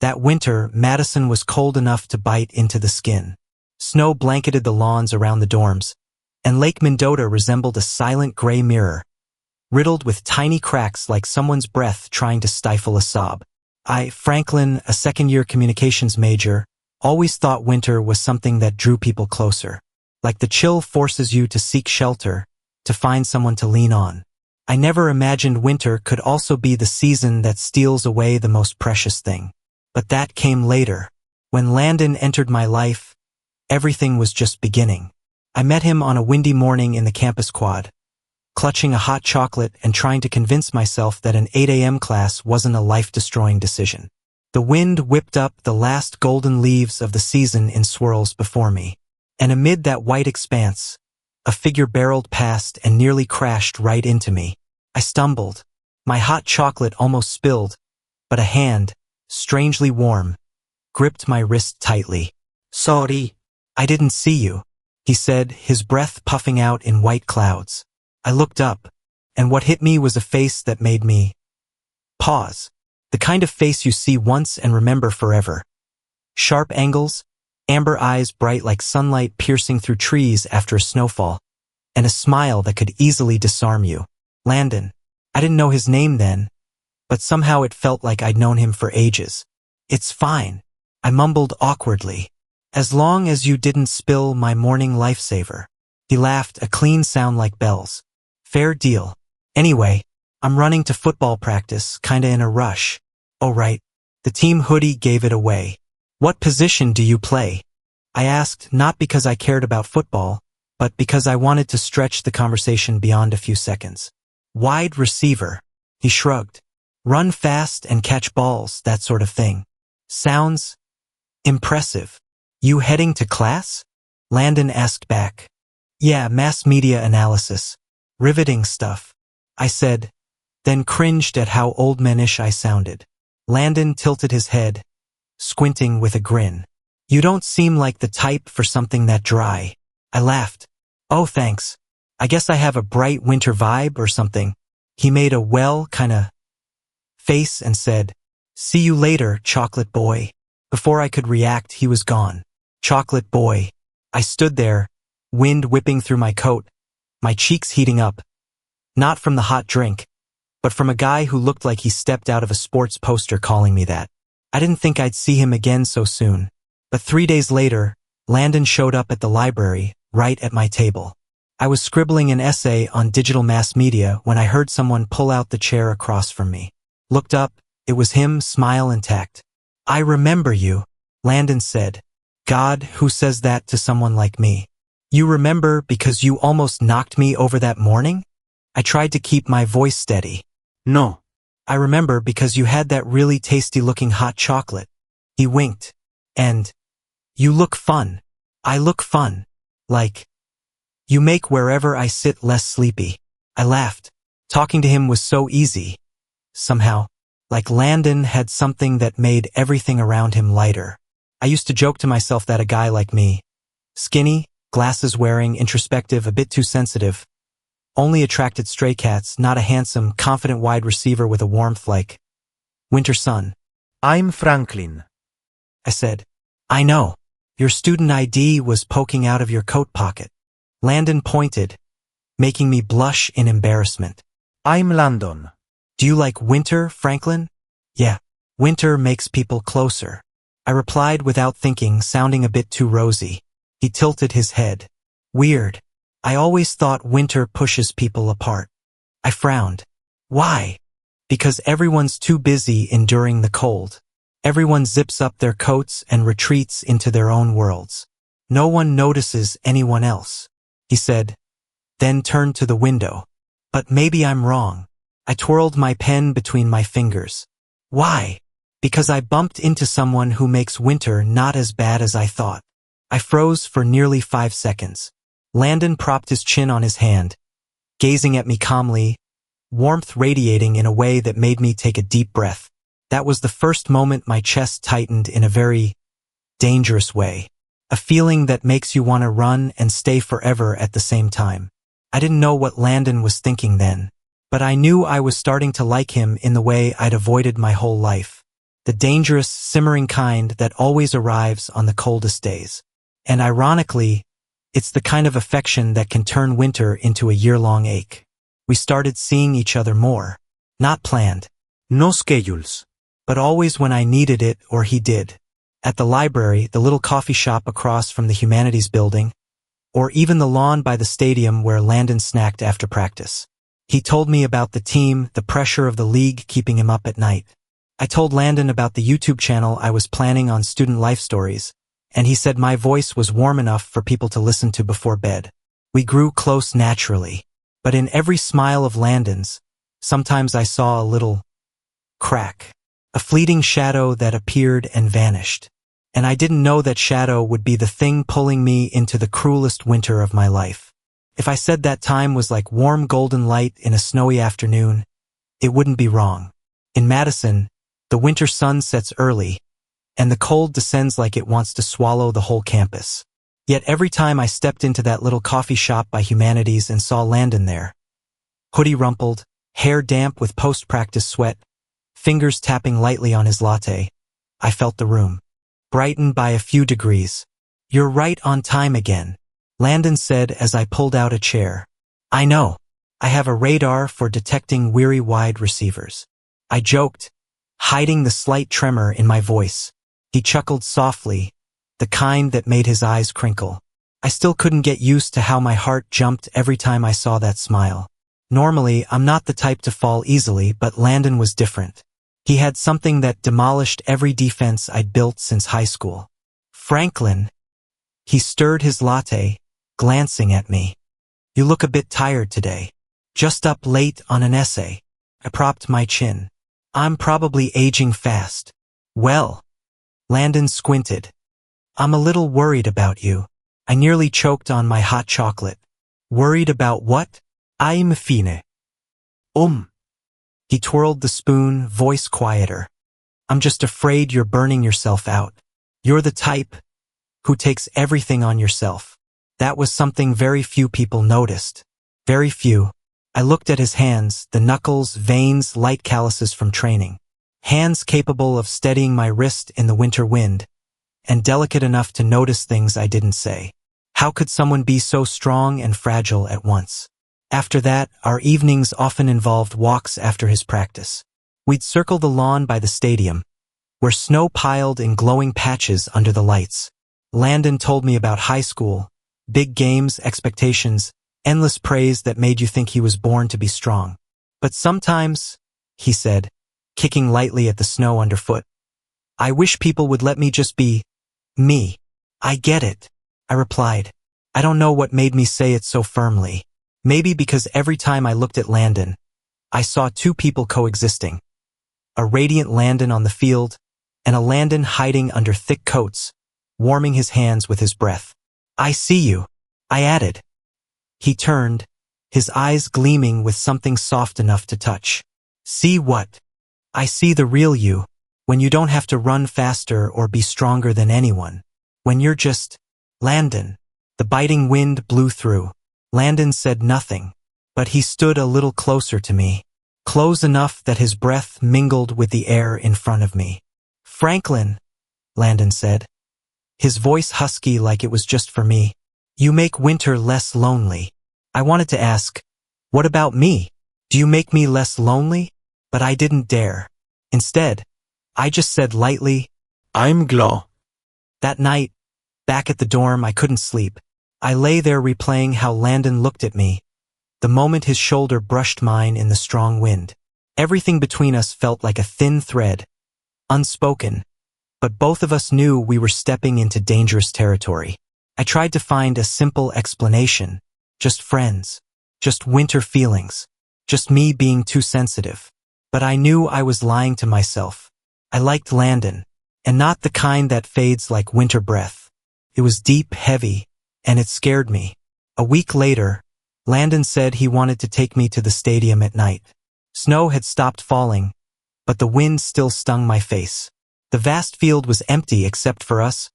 That winter, Madison was cold enough to bite into the skin. Snow blanketed the lawns around the dorms, and Lake Mendota resembled a silent gray mirror, riddled with tiny cracks like someone's breath trying to stifle a sob. I, Franklin, a second-year communications major, always thought winter was something that drew people closer. Like the chill forces you to seek shelter, to find someone to lean on. I never imagined winter could also be the season that steals away the most precious thing. But that came later. When Landon entered my life, everything was just beginning. I met him on a windy morning in the campus quad, clutching a hot chocolate and trying to convince myself that an 8 a.m. class wasn't a life-destroying decision. The wind whipped up the last golden leaves of the season in swirls before me. And amid that white expanse, a figure barreled past and nearly crashed right into me. I stumbled. My hot chocolate almost spilled, but a hand, strangely warm, gripped my wrist tightly. "Sorry, I didn't see you," he said, his breath puffing out in white clouds. I looked up, and what hit me was a face that made me pause. The kind of face you see once and remember forever. Sharp angles, amber eyes bright like sunlight piercing through trees after a snowfall, and a smile that could easily disarm you. Landon. I didn't know his name then, but somehow it felt like I'd known him for ages. "It's fine," I mumbled awkwardly. "As long as you didn't spill my morning lifesaver." He laughed, a clean sound like bells. "Fair deal. Anyway, I'm running to football practice, kinda in a rush." "Oh right." The team hoodie gave it away. "What position do you play?" I asked, not because I cared about football, but because I wanted to stretch the conversation beyond a few seconds. "Wide receiver." He shrugged. "Run fast and catch balls, that sort of thing." "Sounds impressive." "You heading to class?" Landon asked back. "Yeah, mass media analysis. Riveting stuff," I said, then cringed at how old-manish I sounded. Landon tilted his head, squinting with a grin. "You don't seem like the type for something that dry." I laughed. "Oh, thanks. I guess I have a bright winter vibe or something." He made a kinda face and said, "See you later, chocolate boy." Before I could react, he was gone. Chocolate boy. I stood there, wind whipping through my coat, my cheeks heating up. Not from the hot drink, but from a guy who looked like he stepped out of a sports poster calling me that. I didn't think I'd see him again so soon. But 3 days later, Landon showed up at the library, right at my table. I was scribbling an essay on digital mass media when I heard someone pull out the chair across from me. Looked up, it was him, smile intact. "I remember you," Landon said. "God, who says that to someone like me?" "You remember because you almost knocked me over that morning?" I tried to keep my voice steady. "No. I remember because you had that really tasty-looking hot chocolate." He winked. "And you look fun." "I look fun. Like, you make wherever I sit less sleepy." I laughed. Talking to him was so easy. Somehow, like Landon had something that made everything around him lighter. I used to joke to myself that a guy like me, skinny, glasses-wearing, introspective, a bit too sensitive, only attracted stray cats, not a handsome, confident wide receiver with a warmth like winter sun. "I'm Franklin," I said. "I know. Your student ID was poking out of your coat pocket." Landon pointed, making me blush in embarrassment. "I'm Landon." "Do you like winter, Franklin?" "Yeah. Winter makes people closer," I replied without thinking, sounding a bit too rosy. He tilted his head. "Weird. I always thought winter pushes people apart." I frowned. "Why?" "Because everyone's too busy enduring the cold. Everyone zips up their coats and retreats into their own worlds. No one notices anyone else," he said, then turned to the window. "But maybe I'm wrong." I twirled my pen between my fingers. "Why?" "Because I bumped into someone who makes winter not as bad as I thought." I froze for nearly 5 seconds. Landon propped his chin on his hand, gazing at me calmly, warmth radiating in a way that made me take a deep breath. That was the first moment my chest tightened in a very dangerous way. A feeling that makes you want to run and stay forever at the same time. I didn't know what Landon was thinking then, but I knew I was starting to like him in the way I'd avoided my whole life. the dangerous, simmering kind that always arrives on the coldest days. And ironically, it's the kind of affection that can turn winter into a year-long ache. We started seeing each other more. Not planned. No schedules. But always when I needed it or he did. At the library, the little coffee shop across from the humanities building, or even the lawn by the stadium where Landon snacked after practice. He told me about the team, the pressure of the league keeping him up at night. I told Landon about the YouTube channel I was planning on student life stories, and he said my voice was warm enough for people to listen to before bed. We grew close naturally, but in every smile of Landon's, sometimes I saw a little crack, a fleeting shadow that appeared and vanished. And I didn't know that shadow would be the thing pulling me into the cruelest winter of my life. If I said that time was like warm golden light in a snowy afternoon, it wouldn't be wrong. In Madison, the winter sun sets early, and the cold descends like it wants to swallow the whole campus. Yet every time I stepped into that little coffee shop by Humanities and saw Landon there, hoodie rumpled, hair damp with post-practice sweat, fingers tapping lightly on his latte, I felt the room brighten by a few degrees. "You're right on time again," Landon said as I pulled out a chair. "I know. I have a radar for detecting weary wide receivers," I joked, hiding the slight tremor in my voice. He chuckled softly, the kind that made his eyes crinkle. I still couldn't get used to how my heart jumped every time I saw that smile. Normally, I'm not the type to fall easily, but Landon was different. He had something that demolished every defense I'd built since high school. "Franklin," he stirred his latte, glancing at me. "You look a bit tired today. Just up late on an essay." I propped my chin. "I'm probably aging fast." "Well," Landon squinted. "I'm a little worried about you." I nearly choked on my hot chocolate. "Worried about what?" I'm fine. He twirled the spoon, voice quieter. "I'm just afraid you're burning yourself out. You're the type who takes everything on yourself." That was something very few people noticed. Very few. I looked at his hands, the knuckles, veins, light calluses from training. Hands capable of steadying my wrist in the winter wind, and delicate enough to notice things I didn't say. How could someone be so strong and fragile at once? After that, our evenings often involved walks after his practice. We'd circle the lawn by the stadium, where snow piled in glowing patches under the lights. Landon told me about high school, big games, expectations, endless praise that made you think he was born to be strong. "But sometimes," he said, kicking lightly at the snow underfoot, "I wish people would let me just be me." "I get it," I replied. I don't know what made me say it so firmly. Maybe because every time I looked at Landon, I saw two people coexisting. A radiant Landon on the field, and a Landon hiding under thick coats, warming his hands with his breath. "I see you," I added. He turned, his eyes gleaming with something soft enough to touch. "See what?" "I see the real you, when you don't have to run faster or be stronger than anyone. When you're just Landon." The biting wind blew through. Landon said nothing, but he stood a little closer to me, close enough that his breath mingled with the air in front of me. "Franklin," Landon said, his voice husky like it was just for me, "you make winter less lonely." I wanted to ask, "What about me? Do you make me less lonely?" But I didn't dare. Instead, I just said lightly, I'm glad. That night, back at the dorm, I couldn't sleep. I lay there replaying how Landon looked at me, the moment his shoulder brushed mine in the strong wind. Everything between us felt like a thin thread, unspoken, but both of us knew we were stepping into dangerous territory. I tried to find a simple explanation, just friends, just winter feelings, just me being too sensitive. But I knew I was lying to myself. I liked Landon, and not the kind that fades like winter breath. It was deep, heavy, and it scared me. A week later, Landon said he wanted to take me to the stadium at night. Snow had stopped falling, but the wind still stung my face. The vast field was empty except for us,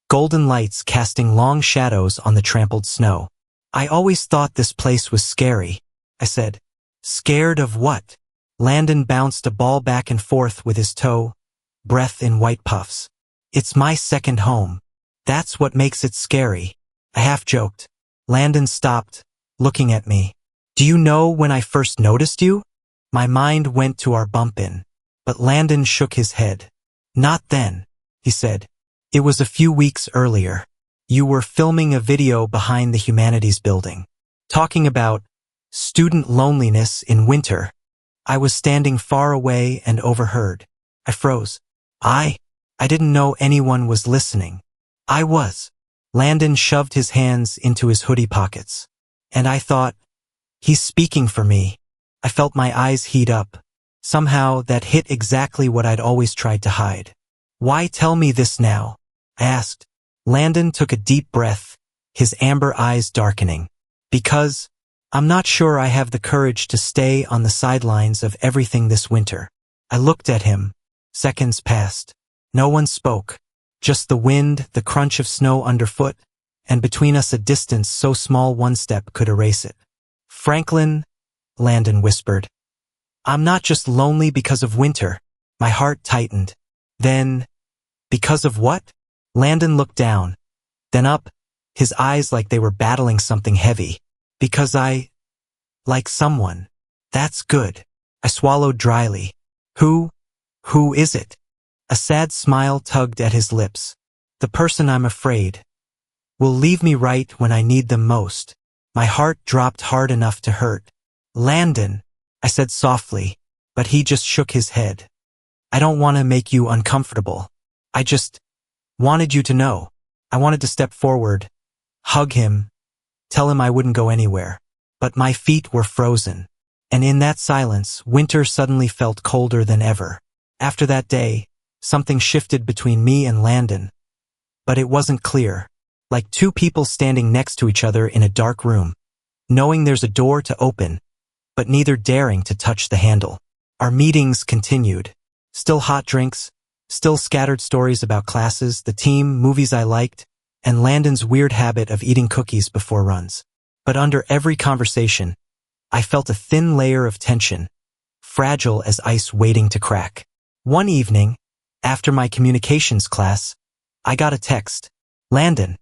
golden lights casting long shadows on the trampled snow. "I always thought this place was scary," I said. "Scared of what?" Landon bounced a ball back and forth with his toe, breath in white puffs. It's my second home. That's what makes it scary. I half joked. Landon stopped, looking at me. Do you know when I first noticed you? My mind went to our bump-in. But Landon shook his head. Not then, he said. It was a few weeks earlier. You were filming a video behind the humanities building, talking about student loneliness in winter. I was standing far away and overheard. I froze. I didn't know anyone was listening. I was. Landon shoved his hands into his hoodie pockets. And I thought, he's speaking for me. I felt my eyes heat up. Somehow that hit exactly what I'd always tried to hide. Why tell me this now? I asked. Landon took a deep breath, his amber eyes darkening. Because I'm not sure I have the courage to stay on the sidelines of everything this winter. I looked at him. Seconds passed. No one spoke. Just the wind, the crunch of snow underfoot, and between us a distance so small one step could erase it. Franklin, Landon whispered. I'm not just lonely because of winter. My heart tightened. Then, because of what? Landon looked down, then up, his eyes like they were battling something heavy. Because I like someone. That's good. I swallowed dryly. Who is it? A sad smile tugged at his lips. The person I'm afraid will leave me right when I need them most. My heart dropped hard enough to hurt. Landon, I said softly, but he just shook his head. I don't want to make you uncomfortable. I just wanted you to know. I wanted to step forward, hug him, tell him I wouldn't go anywhere. But my feet were frozen. And in that silence, winter suddenly felt colder than ever. After that day, something shifted between me and Landon. But it wasn't clear. Like two people standing next to each other in a dark room, knowing there's a door to open, but neither daring to touch the handle. Our meetings continued. Still hot drinks, still scattered stories about classes, the team, movies I liked, and Landon's weird habit of eating cookies before runs. But under every conversation, I felt a thin layer of tension, fragile as ice waiting to crack. One evening, after my communications class, I got a text. Landon,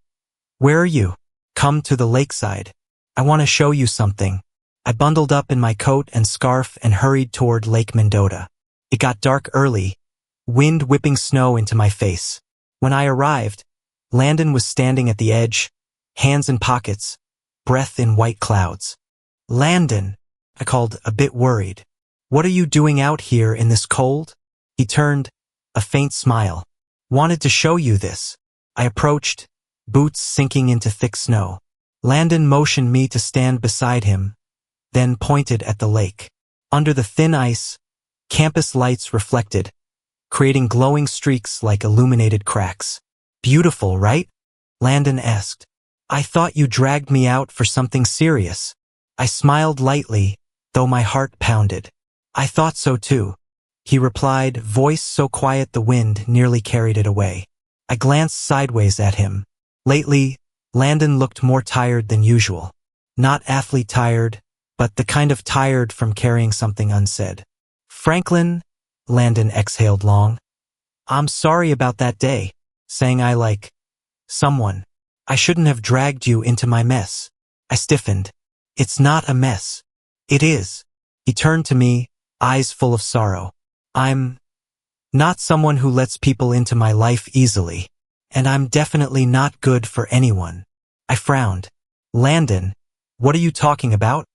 where are you? Come to the lakeside. I want to show you something. I bundled up in my coat and scarf and hurried toward Lake Mendota. It got dark early, wind whipping snow into my face. When I arrived, Landon was standing at the edge, hands in pockets, breath in white clouds. Landon, I called, a bit worried. What are you doing out here in this cold? He turned, a faint smile. Wanted to show you this. I approached, boots sinking into thick snow. Landon motioned me to stand beside him, then pointed at the lake. Under the thin ice, campus lights reflected, creating glowing streaks like illuminated cracks. Beautiful, right? Landon asked. I thought you dragged me out for something serious. I smiled lightly, though my heart pounded. I thought so too, he replied, voice so quiet the wind nearly carried it away. I glanced sideways at him. Lately, Landon looked more tired than usual. Not athlete tired, but the kind of tired from carrying something unsaid. Franklin, Landon exhaled long. I'm sorry about that day, saying I like someone. I shouldn't have dragged you into my mess. I stiffened. It's not a mess. It is. He turned to me, eyes full of sorrow. I'm not someone who lets people into my life easily, and I'm definitely not good for anyone. I frowned. Landon, what are you talking about?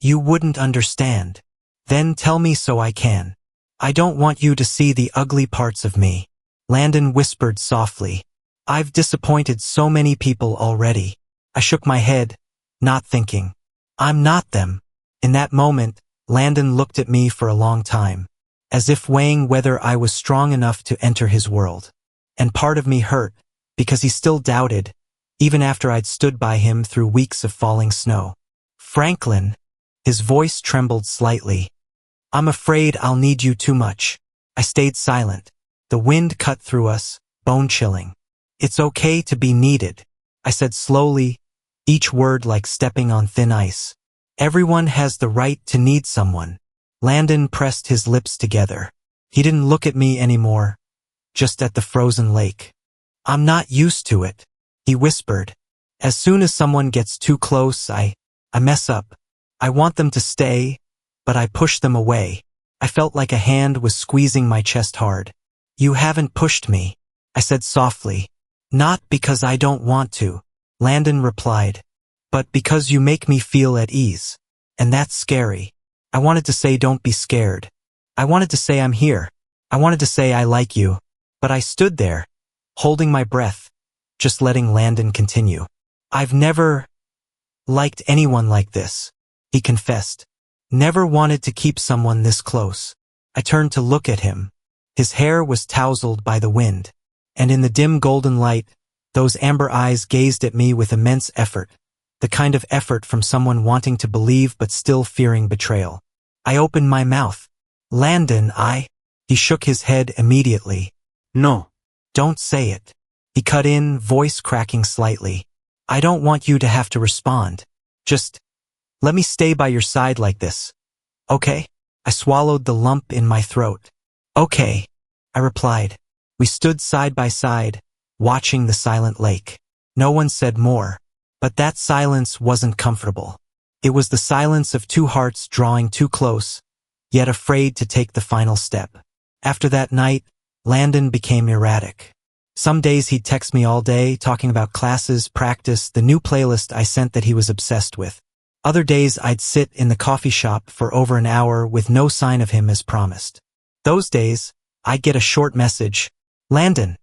You wouldn't understand. Then tell me so I can. I don't want you to see the ugly parts of me. Landon whispered softly. I've disappointed so many people already. I shook my head, not thinking. I'm not them. In that moment, Landon looked at me for a long time, as if weighing whether I was strong enough to enter his world. And part of me hurt, because he still doubted, even after I'd stood by him through weeks of falling snow. Franklin, his voice trembled slightly. I'm afraid I'll need you too much. I stayed silent. The wind cut through us, bone-chilling. It's okay to be needed, I said slowly, each word like stepping on thin ice. Everyone has the right to need someone. Landon pressed his lips together. He didn't look at me anymore, just at the frozen lake. I'm not used to it, he whispered. As soon as someone gets too close, I mess up. I want them to stay, but I push them away. I felt like a hand was squeezing my chest hard. You haven't pushed me, I said softly. Not because I don't want to, Landon replied, but because you make me feel at ease. And that's scary. I wanted to say don't be scared. I wanted to say I'm here. I wanted to say I like you. But I stood there, holding my breath, just letting Landon continue. I've never liked anyone like this, he confessed. Never wanted to keep someone this close. I turned to look at him. His hair was tousled by the wind, and in the dim golden light, those amber eyes gazed at me with immense effort, the kind of effort from someone wanting to believe but still fearing betrayal. I opened my mouth. Landon, He shook his head immediately. No. Don't say it. He cut in, voice cracking slightly. I don't want you to have to respond. Just let me stay by your side like this. Okay? I swallowed the lump in my throat. Okay, I replied. We stood side by side, watching the silent lake. No one said more, but that silence wasn't comfortable. It was the silence of two hearts drawing too close, yet afraid to take the final step. After that night, Landon became erratic. Some days he'd text me all day, talking about classes, practice, the new playlist I sent that he was obsessed with. Other days I'd sit in the coffee shop for over an hour with no sign of him as promised. Those days, I'd get a short message. Landon.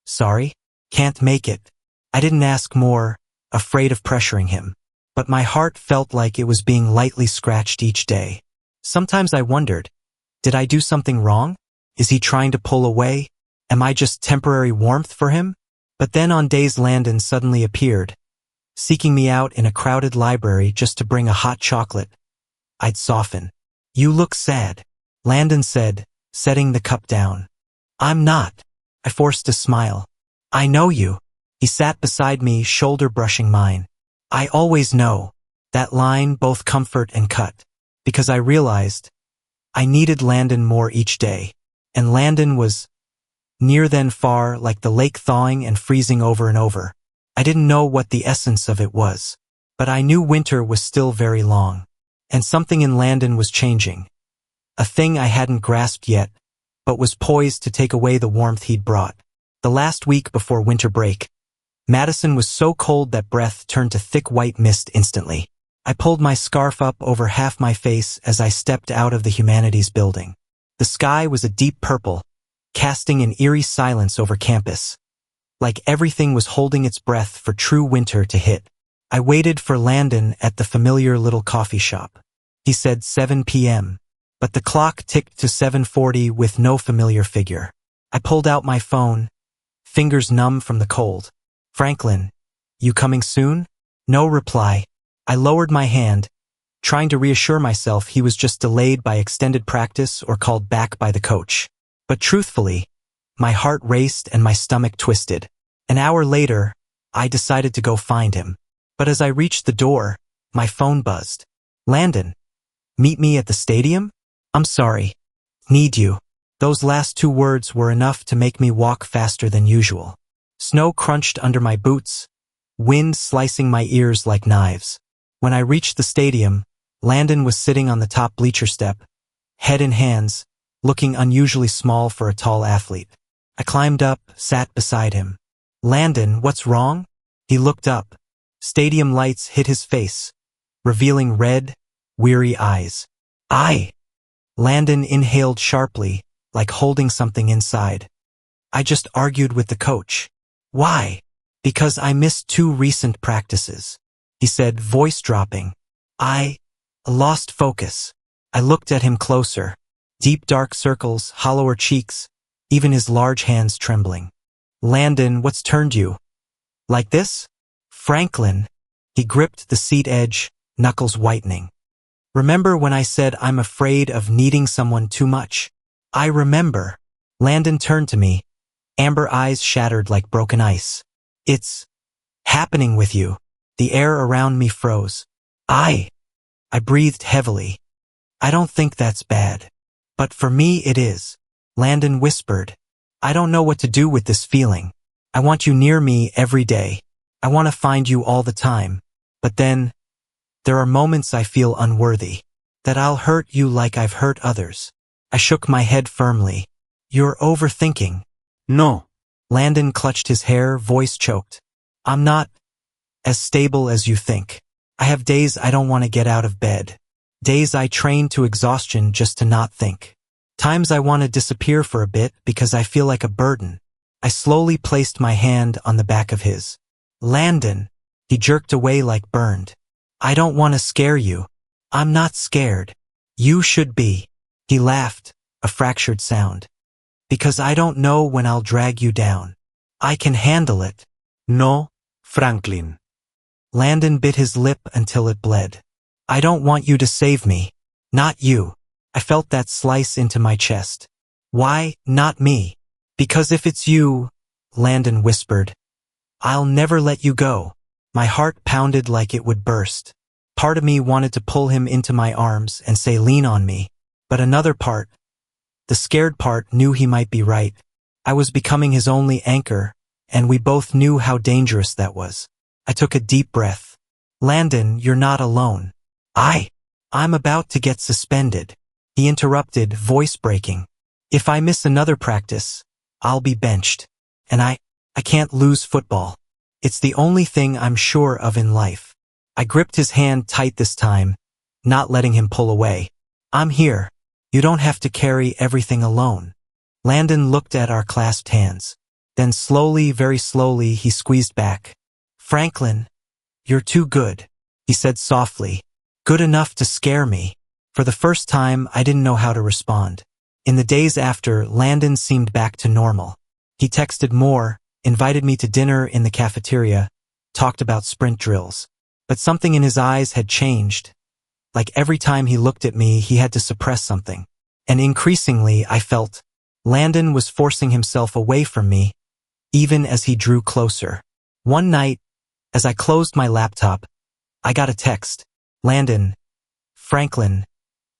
Sorry, can't make it. I didn't ask more, afraid of pressuring him. But my heart felt like it was being lightly scratched each day. Sometimes I wondered, did I do something wrong? Is he trying to pull away? Am I just temporary warmth for him? But then on days Landon suddenly appeared, seeking me out in a crowded library just to bring a hot chocolate. I'd soften. You look sad, Landon said, setting the cup down. I'm not. I forced a smile. I know you. He sat beside me, shoulder brushing mine. I always know. That line, both comfort and cut. Because I realized I needed Landon more each day. And Landon was near then far, like the lake thawing and freezing over and over. I didn't know what the essence of it was, but I knew winter was still very long. And something in Landon was changing. A thing I hadn't grasped yet, but was poised to take away the warmth he'd brought. The last week before winter break, Madison was so cold that breath turned to thick white mist instantly. I pulled my scarf up over half my face as I stepped out of the humanities building. The sky was a deep purple, casting an eerie silence over campus. Like everything was holding its breath for true winter to hit. I waited for Landon at the familiar little coffee shop. He said 7 p.m., but the clock ticked to 7:40 with no familiar figure. I pulled out my phone, fingers numb from the cold. Franklin, you coming soon? No reply. I lowered my hand, trying to reassure myself he was just delayed by extended practice or called back by the coach. But truthfully, my heart raced and my stomach twisted. An hour later, I decided to go find him. But as I reached the door, my phone buzzed. Landon, meet me at the stadium? I'm sorry. Need you. Those last two words were enough to make me walk faster than usual. Snow crunched under my boots, wind slicing my ears like knives. When I reached the stadium, Landon was sitting on the top bleacher step, head in hands, looking unusually small for a tall athlete. I climbed up, sat beside him. Landon, what's wrong? He looked up. Stadium lights hit his face, revealing red, weary eyes. Landon inhaled sharply, like holding something inside. I just argued with the coach. Why? Because I missed 2 recent practices, he said, voice dropping. I lost focus. I looked at him closer. Deep dark circles, hollower cheeks, even his large hands trembling. Landon, what's turned you? Like this? Franklin. He gripped the seat edge, knuckles whitening. Remember when I said I'm afraid of needing someone too much? I remember. Landon turned to me, amber eyes shattered like broken ice. It's happening with you. The air around me froze. I breathed heavily. I don't think that's bad. But for me it is. Landon whispered. I don't know what to do with this feeling. I want you near me every day. I want to find you all the time. But then, there are moments I feel unworthy. That I'll hurt you like I've hurt others. I shook my head firmly. You're overthinking. No. Landon clutched his hair, voice choked. I'm not as stable as you think. I have days I don't want to get out of bed. Days I train to exhaustion just to not think. Times I want to disappear for a bit because I feel like a burden. I slowly placed my hand on the back of his. Landon. He jerked away like burned. I don't want to scare you. I'm not scared. You should be. He laughed, a fractured sound. Because I don't know when I'll drag you down. I can handle it. No, Franklin. Landon bit his lip until it bled. I don't want you to save me. Not you. I felt that slice into my chest. Why, not me? Because if it's you, Landon whispered, I'll never let you go. My heart pounded like it would burst. Part of me wanted to pull him into my arms and say lean on me. But another part, the scared part, knew he might be right. I was becoming his only anchor, and we both knew how dangerous that was. I took a deep breath. Landon, you're not alone. I'm about to get suspended. He interrupted, voice breaking. If I miss another practice, I'll be benched. And I can't lose football. It's the only thing I'm sure of in life. I gripped his hand tight this time, not letting him pull away. I'm here. You don't have to carry everything alone. Landon looked at our clasped hands. Then slowly, very slowly, he squeezed back. Franklin, you're too good, he said softly. Good enough to scare me. For the first time, I didn't know how to respond. In the days after, Landon seemed back to normal. He texted more, invited me to dinner in the cafeteria, talked about sprint drills. But something in his eyes had changed. Like every time he looked at me, he had to suppress something. And increasingly, I felt Landon was forcing himself away from me, even as he drew closer. One night, as I closed my laptop, I got a text. Landon, Franklin,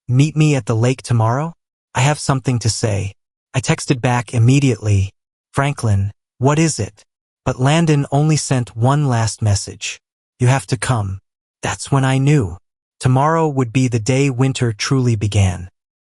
meet me at the lake tomorrow? I have something to say. I texted back immediately. Franklin, what is it? But Landon only sent one last message. You have to come. That's when I knew. Tomorrow would be the day winter truly began.